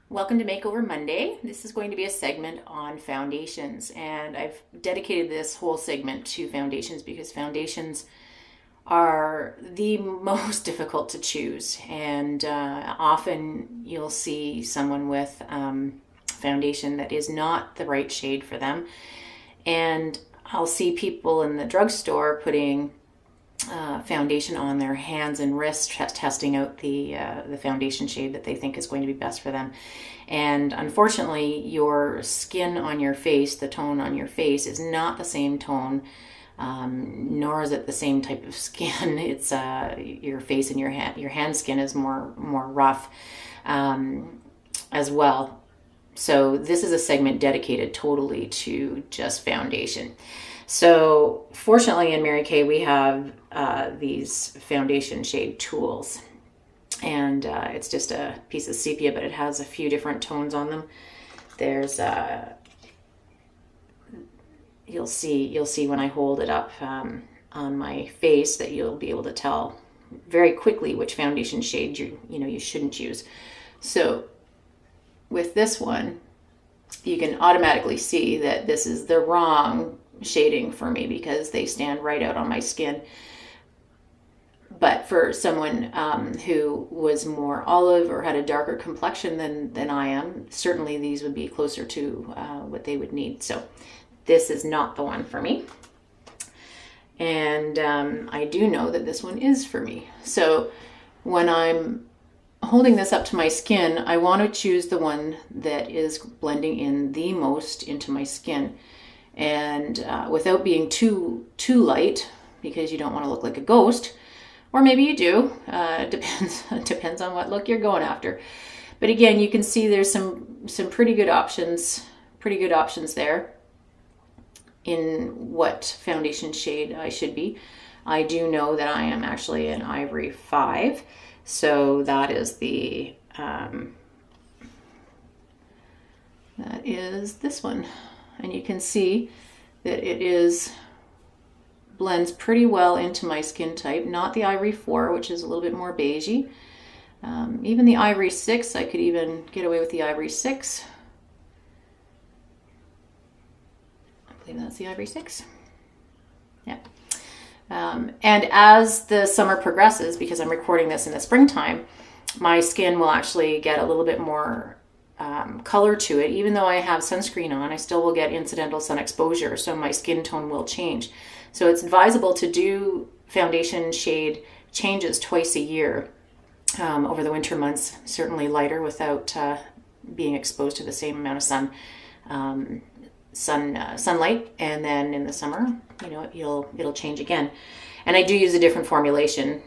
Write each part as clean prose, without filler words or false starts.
Welcome to Makeover Monday. This is going to be a segment on foundations, and I've dedicated this whole segment to foundations because foundations are the most difficult to choose, and often you'll see someone with foundation that is not the right shade for them, and I'll see people in the drugstore putting foundation on their hands and wrists, testing out the foundation shade that they think is going to be best for them. And unfortunately, your skin on your face, the tone on your face, is not the same tone, nor is it the same type of skin. It's your face and your hand skin is more rough as well. So this is a segment dedicated totally to just foundation. So fortunately in Mary Kay we have these foundation shade tools, and it's just a piece of sepia, but it has a few different tones on them. There's you'll see when I hold it up on my face that you'll be able to tell very quickly which foundation shade you shouldn't use. So with this one, you can automatically see that this is the wrong shading for me because they stand right out on my skin. But for someone who was more olive or had a darker complexion than I am, certainly these would be closer to what they would need. So this is not the one for me. And I do know that this one is for me. So when I'm holding this up to my skin, I want to choose the one that is blending in the most into my skin, and without being too light, because you don't want to look like a ghost, or maybe you do. Depends on what look you're going after. But again, you can see there's some pretty good options there in what foundation shade I should be. I do know that I am actually an Ivory 5. So that is that is this one. And you can see that it blends pretty well into my skin type, not the Ivory 4, which is a little bit more beigey. Even the Ivory 6, I could even get away with the Ivory 6. I believe that's the Ivory 6. Yeah. And as the summer progresses, because I'm recording this in the springtime, my skin will actually get a little bit more color to it. Even though I have sunscreen on, I still will get incidental sun exposure, so my skin tone will change. So it's advisable to do foundation shade changes twice a year over the winter months, certainly lighter without being exposed to the same amount of sunlight, and then in the summer, it'll change again. And I do use a different formulation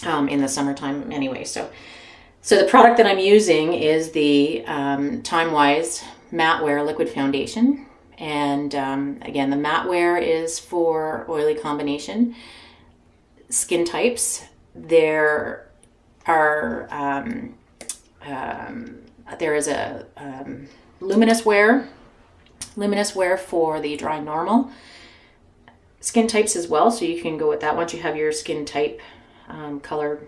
in the summertime anyway. So the product that I'm using is the Time Wise Matte Wear Liquid Foundation. And again, the matte wear is for oily combination skin types. There is a luminous wear for the dry normal skin types as well, so you can go with that once you have your skin type color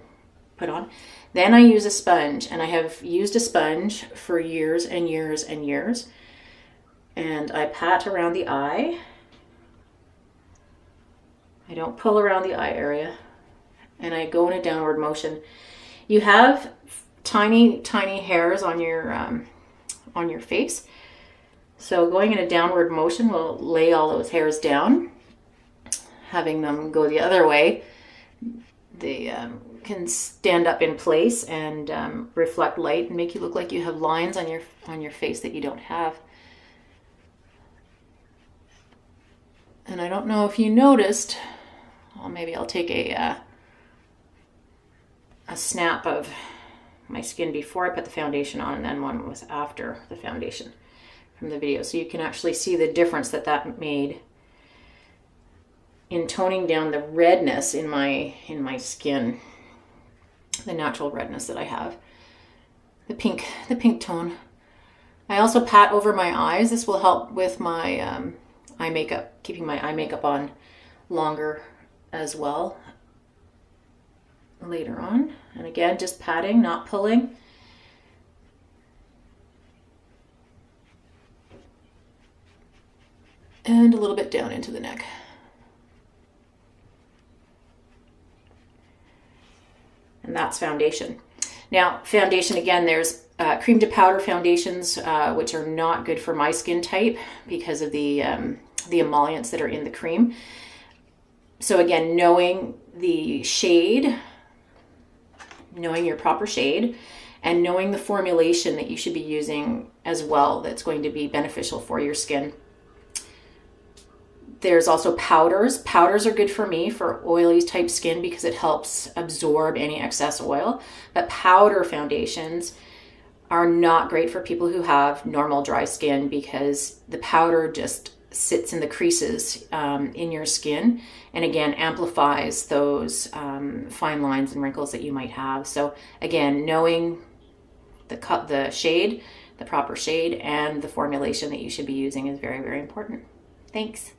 put on. Then I use a sponge, and I have used a sponge for years and years and years, and I pat around the eye. I don't pull around the eye area, and I go in a downward motion. You have tiny hairs on your face. So going in a downward motion will lay all those hairs down. Having them go the other way, they can stand up in place and reflect light and make you look like you have lines on your face that you don't have. And I don't know if you noticed, well, maybe I'll take a snap of my skin before I put the foundation on, and then one was after the foundation from the video, so you can actually see the difference that made in toning down the redness in my skin, the natural redness that I have, the pink tone. I also pat over my eyes. This will help with my eye makeup, keeping my eye makeup on longer as well later on. And again, just patting, not pulling. and a little bit down into the neck. And that's foundation. Now, foundation, again, there's cream to powder foundations, which are not good for my skin type because of the emollients that are in the cream. So again, knowing the shade, knowing your proper shade, and knowing the formulation that you should be using as well that's going to be beneficial for your skin. There's also powders. Powders are good for me for oily type skin because it helps absorb any excess oil. But powder foundations are not great for people who have normal dry skin because the powder just sits in the creases in your skin and again amplifies those fine lines and wrinkles that you might have. So again, knowing the shade, the proper shade, and the formulation that you should be using is very, very important. Thanks.